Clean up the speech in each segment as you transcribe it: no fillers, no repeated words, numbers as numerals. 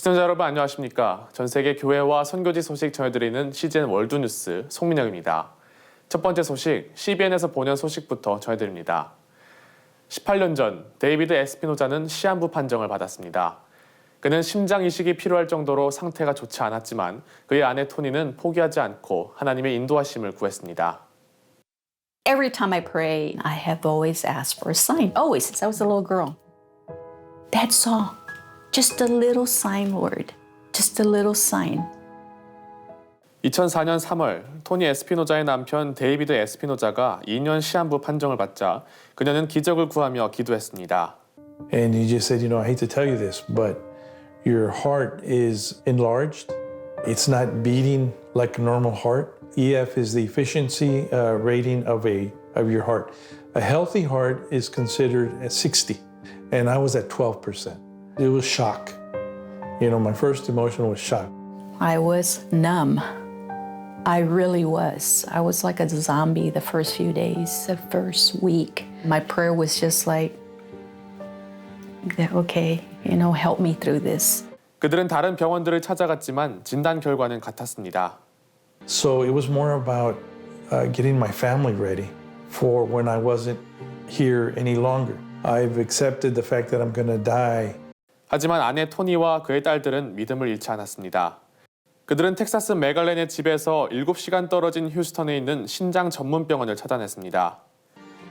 시청자 여러분 안녕하십니까? 전 세계 교회와 선교지 소식 전해드리는 CGN 월드뉴스 송민영입니다. 첫 번째 소식, CBN에서 보낸 소식부터 전해드립니다. 18년 전 데이비드 에스피노자는 시한부 판정을 받았습니다. 그는 심장 이식이 필요할 정도로 상태가 좋지 않았지만 그의 아내 토니는 포기하지 않고 하나님의 인도하심을 구했습니다. Every time I pray, I have always asked for a sign. Always, since I was a little girl. That's all. Just a little sign, Lord. Just a little sign. 2004년 3월 토니 에스피노자의 남편 데이비드 에스피노자가 2년 시한부 판정을 받자 그녀는 기적을 구하며 기도했습니다. And he just said, I hate to tell you this, but your heart is enlarged. It's not beating like a normal heart. EF is the efficiency rating of your heart. A healthy heart is considered at 60, and I was at 12%. It was shock. My first emotion was shock. I was numb. I really was. I was like a zombie the first few days, the first week. My prayer was just like, okay, help me through this. 그들은 다른 병원들을 찾아갔지만 진단 결과는 같았습니다. So it was more about getting my family ready for when I wasn't here any longer. I've accepted the fact that I'm going to die. 하지만 아내 토니와 그의 딸들은 믿음을 잃지 않았습니다. 그들은 텍사스 맥알렌의 집에서 7시간 떨어진 휴스턴에 있는 신장 전문 병원을 찾아냈습니다.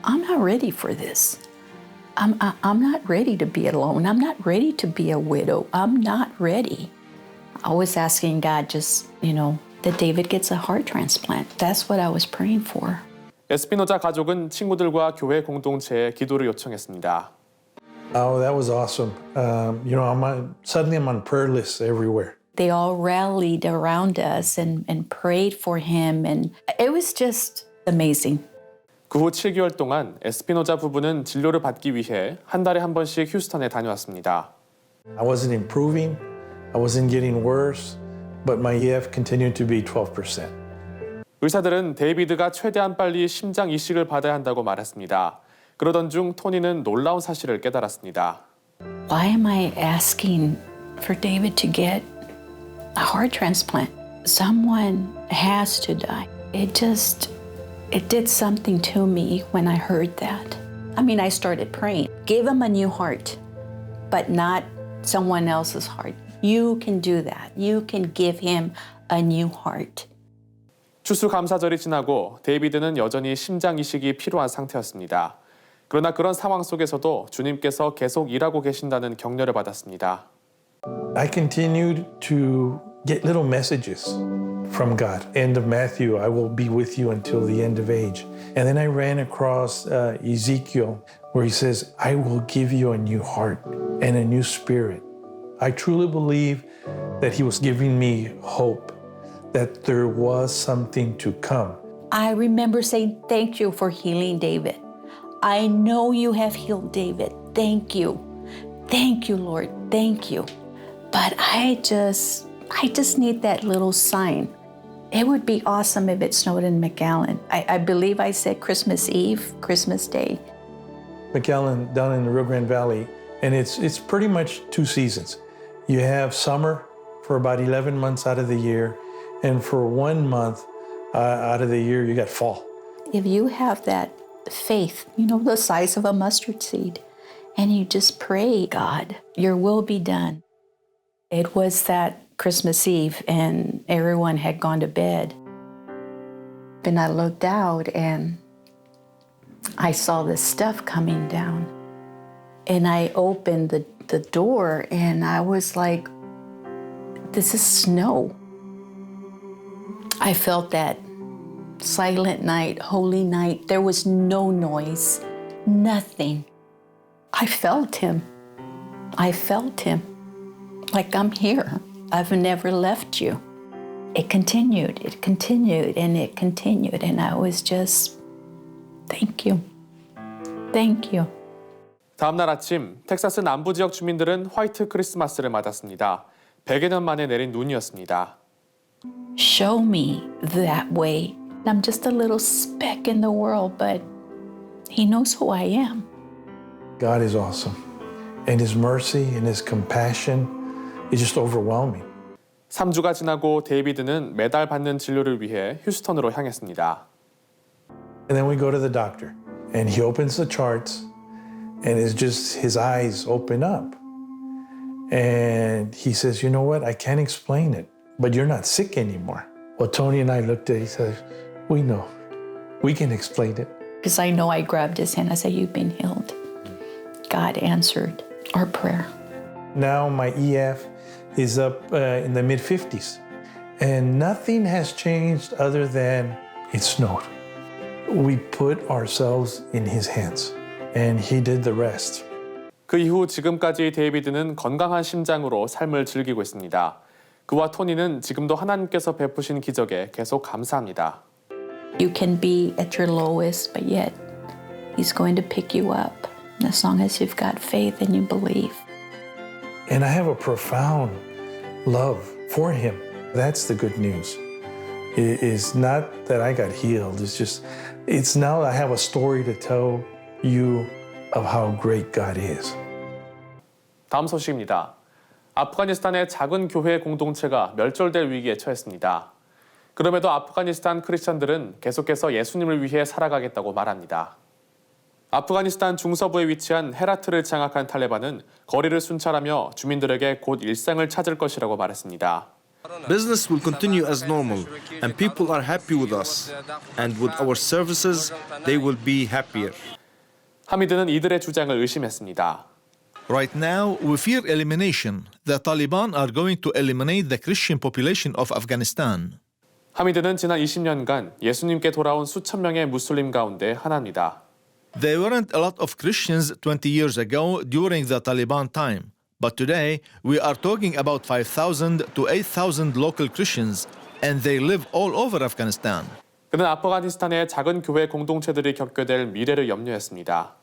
I'm not ready for this. I'm not ready to be alone. I'm not ready to be a widow. I'm not ready. I was asking God just, that David gets a heart transplant. That's what I was praying for. 에스피노자 가족은 친구들과 교회 공동체에 기도를 요청했습니다. Oh, that was awesome. Suddenly I'm on prayer lists everywhere. They all rallied around us and prayed for him, and it was just amazing. 그 후 7개월 동안 에스피노자 부부는 진료를 받기 위해 한 달에 한 번씩 휴스턴에 다녀왔습니다. I wasn't improving. I wasn't getting worse, but my EF continued to be 12%. 의사들은 데이비드가 최대한 빨리 심장 이식을 받아야 한다고 말했습니다. 그러던 중 토니는 놀라운 사실을 깨달았습니다. Why am I asking for David to get a heart transplant? Someone has to die. It did something to me when I heard that. I started praying. Give him a new heart, but not someone else's heart. You can do that. You can give him a new heart. 추수감사절이 지나고 데이비드는 여전히 심장 이식이 필요한 상태였습니다. 그러나 그런 상황 속에서도 주님께서 계속 일하고 계신다는 격려를 받았습니다. I continued to get little messages from God. End of Matthew, I will be with you until the end of age. And then I ran across Ezekiel where he says, I will give you a new heart and a new spirit. I truly believe that he was giving me hope, that there was something to come. I remember saying, thank you for healing David. I know you have healed David. Thank you. Thank you, Lord. Thank you. But I just need that little sign. It would be awesome if it snowed in McAllen. I believe I said Christmas Eve, Christmas Day. McAllen down in the Rio Grande Valley, and it's pretty much 2 seasons. You have summer for about 11 months out of the year, and for 1 month out of the year, you got fall. If you have that faith, the size of a mustard seed, and you just pray, God, your will be done. It was that Christmas Eve, and everyone had gone to bed. And I looked out, and I saw this stuff coming down. And I opened the door, and I was like, this is snow. I felt that silent night, holy night. There was no noise, nothing. I felt him. Like I'm here. I've never left you. It continued, and it continued. And I was just, thank you. Thank you. 다음 날 아침, 텍사스 남부 지역 주민들은 화이트 크리스마스를 맞았습니다. 100여 년 만에 내린 눈이었습니다. Show me that way. I'm just a little speck in the world, but he knows who I am. God is awesome. And his mercy and his compassion It's just overwhelming. 3주가 지나고 데이비드는 매달 받는 진료를 위해 휴스턴으로 향했습니다. And then we go to the doctor, and he opens the charts, and it's just his eyes open up. And he says, you know what, I can't explain it, but you're not sick anymore. Well, Tony and I looked at it, he said, we know, we can explain it. Because I know I grabbed his hand. I said, you've been healed. God answered our prayer. Now my EF is up in the mid-50s, and nothing has changed other than it snowed. We put ourselves in his hands, and he did the rest. 그 이후 지금까지 데이비드는 건강한 심장으로 삶을 즐기고 있습니다. 그와 토니는 지금도 하나님께서 베푸신 기적에 계속 감사합니다. You can be at your lowest, but yet he's going to pick you up as long as you've got faith and you believe. And I have a profound love for him. That's the good news. It is not that I got healed. It's now I have a story to tell you of how great God is. 다음 소식입니다. 아프가니스탄의 작은 교회 공동체가 멸절될 위기에 처했습니다. 그럼에도 아프가니스탄 크리스천들은 계속해서 예수님을 위해 살아가겠다고 말합니다. 아프가니스탄 중서부에 위치한 헤라트를 장악한 탈레반은 거리를 순찰하며 주민들에게 곧 일상을 찾을 것이라고 말했습니다. Business will continue as normal, and people are happy with us. And with our services, they will be happier. 하미드는 이들의 주장을 의심했습니다. Right now, we fear elimination. The Taliban are going to eliminate the Christian population of Afghanistan. 하미드는 지난 20년간 예수님께 돌아온 수천 명의 무슬림 가운데 하나입니다. There weren't a lot of Christians 20 years ago during the Taliban time. But today, we are talking about 5,000 to 8,000 local Christians, and they live all over Afghanistan. 그는 아프가니스탄의 작은 교회 공동체들이 겪게 될 미래를 염려했습니다.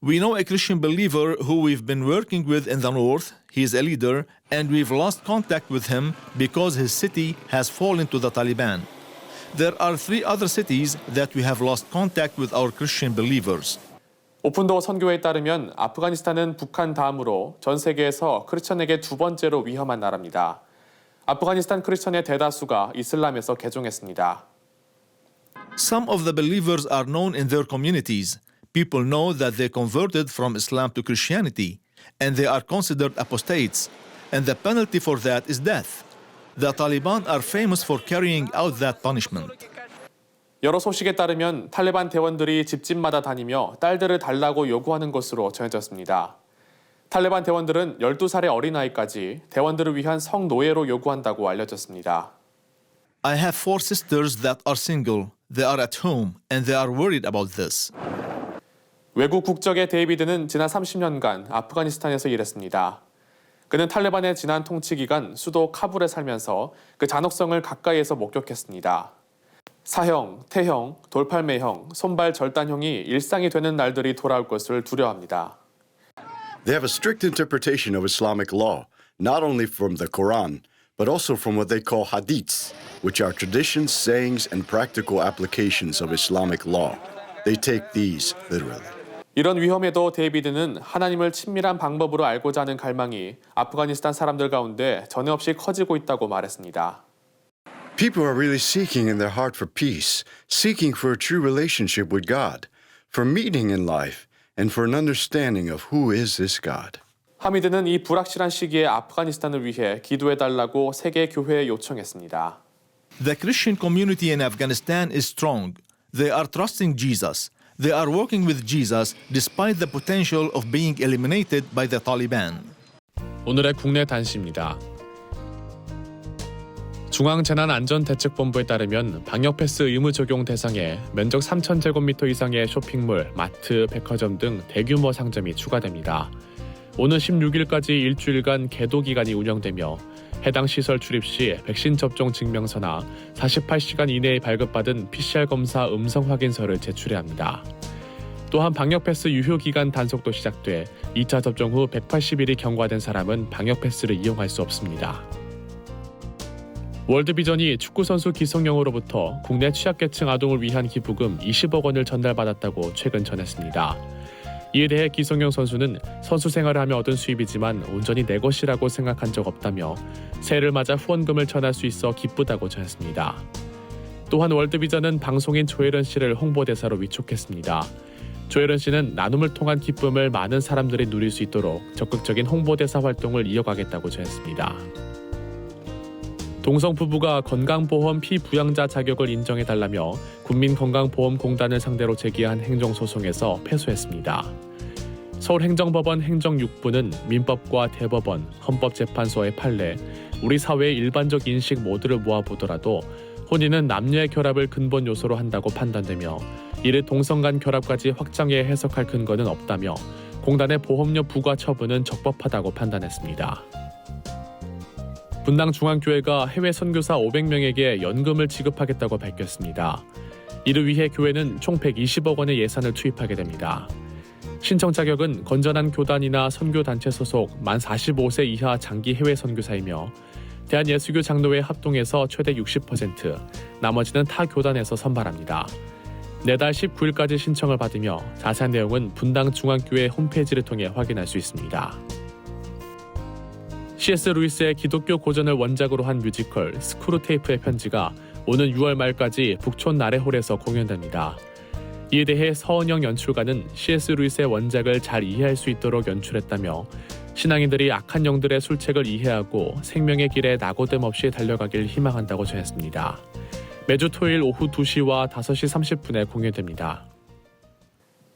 We know a Christian believer who we've been working with in the north. He's a leader, and we've lost contact with him because his city has fallen to the Taliban. There are 3 other cities that we have lost contact with our Christian believers. 오픈도어 선교회에 따르면 아프가니스탄은 북한 다음으로 전 세계에서 크리스천에게 2번째로 위험한 나라입니다. 아프가니스탄 크리스천의 대다수가 이슬람에서 개종했습니다. Some of the believers are known in their communities. People know that they converted from Islam to Christianity, and they are considered apostates, and the penalty for that is death. The Taliban are famous for carrying out that punishment. 여러 소식에 따르면 탈레반 대원들이 집집마다 다니며 딸들을 달라고 요구하는 것으로 전해졌습니다. 탈레반 대원들은 12살의 어린아이까지 대원들을 위한 성노예로 요구한다고 알려졌습니다. I have 4 sisters that are single. They are at home, and they are worried about this. 외국 국적의 데이비드는 지난 30년간 아프가니스탄에서 일했습니다. 그는 탈레반의 지난 통치 기간 수도 카불에 살면서 그 잔혹성을 가까이에서 목격했습니다. 사형, 태형, 돌팔매형, 손발 절단형이 일상이 되는 날들이 돌아올 것을 두려워합니다. They have a strict interpretation of Islamic law, not only from the Quran, but also from what they call hadiths, which are traditions, sayings, and practical applications of Islamic law. They take these literally. 이런 위험에도 데이비드는 하나님을 친밀한 방법으로 알고자 하는 갈망이 아프가니스탄 사람들 가운데 전에 없이 커지고 있다고 말했습니다. People are really seeking in their heart for peace, seeking for a true relationship with God, for meaning in life, and for an understanding of who is this God. 하미드는 이 불확실한 시기에 아프가니스탄을 위해 기도해달라고 세계 교회에 요청했습니다. The Christian community in Afghanistan is strong. They are trusting Jesus. They are working with Jesus despite the potential of being eliminated by the Taliban. 오늘의 국내 단시입니다. 중앙재난안전대책본부에 따르면 방역패스 의무 적용 대상에 면적 3,000제곱미터 이상의 쇼핑몰, 마트, 백화점 등 대규모 상점이 추가됩니다. 오는 16일까지 일주일간 계도 기간이 운영되며 해당 시설 출입 시 백신 접종 증명서나 48시간 이내에 발급받은 PCR 검사 음성 확인서를 제출해야 합니다. 또한 방역패스 유효기간 단속도 시작돼 2차 접종 후 180일이 경과된 사람은 방역패스를 이용할 수 없습니다. 월드비전이 축구선수 기성용으로부터 국내 취약계층 아동을 위한 기부금 20억 원을 전달받았다고 최근 전했습니다. 이에 대해 기성용 선수는 선수 생활을 하며 얻은 수입이지만 온전히 내 것이라고 생각한 적 없다며 새해를 맞아 후원금을 전할 수 있어 기쁘다고 전했습니다. 또한 월드비전은 방송인 조혜련 씨를 홍보대사로 위촉했습니다. 조혜련 씨는 나눔을 통한 기쁨을 많은 사람들이 누릴 수 있도록 적극적인 홍보대사 활동을 이어가겠다고 전했습니다. 동성 부부가 건강보험 피부양자 자격을 인정해달라며 국민건강보험공단을 상대로 제기한 행정소송에서 패소했습니다. 서울행정법원 행정6부는 민법과 대법원, 헌법재판소의 판례, 우리 사회의 일반적 인식 모두를 모아보더라도 혼인은 남녀의 결합을 근본 요소로 한다고 판단되며 이를 동성 간 결합까지 확장해 해석할 근거는 없다며 공단의 보험료 부과 처분은 적법하다고 판단했습니다. 분당 중앙교회가 해외 선교사 500명에게 연금을 지급하겠다고 밝혔습니다. 이를 위해 교회는 총 120억 원의 예산을 투입하게 됩니다. 신청 자격은 건전한 교단이나 선교단체 소속 만 45세 이하 장기 해외 선교사이며 대한예수교 장로회 합동에서 최대 60%, 나머지는 타 교단에서 선발합니다. 내달 19일까지 신청을 받으며 자세한 내용은 분당 중앙교회 홈페이지를 통해 확인할 수 있습니다. C.S. 루이스의 기독교 고전을 원작으로 한 뮤지컬 스크루테이프의 편지가 오는 6월 말까지 북촌 나래홀에서 공연됩니다. 이에 대해 서은영 연출가는 C.S. 루이스의 원작을 잘 이해할 수 있도록 연출했다며 신앙인들이 악한 영들의 술책을 이해하고 생명의 길에 낙오됨 없이 달려가길 희망한다고 전했습니다. 매주 토요일 오후 2시와 5시 30분에 공연됩니다.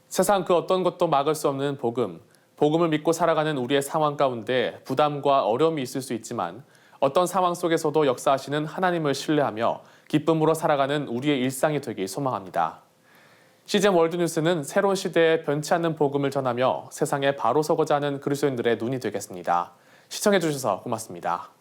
세상 그 어떤 것도 막을 수 없는 복음. 복음을 믿고 살아가는 우리의 상황 가운데 부담과 어려움이 있을 수 있지만 어떤 상황 속에서도 역사하시는 하나님을 신뢰하며 기쁨으로 살아가는 우리의 일상이 되길 소망합니다. CGN 월드뉴스는 새로운 시대에 변치 않는 복음을 전하며 세상에 바로 서고자 하는 그리스도인들의 눈이 되겠습니다. 시청해주셔서 고맙습니다.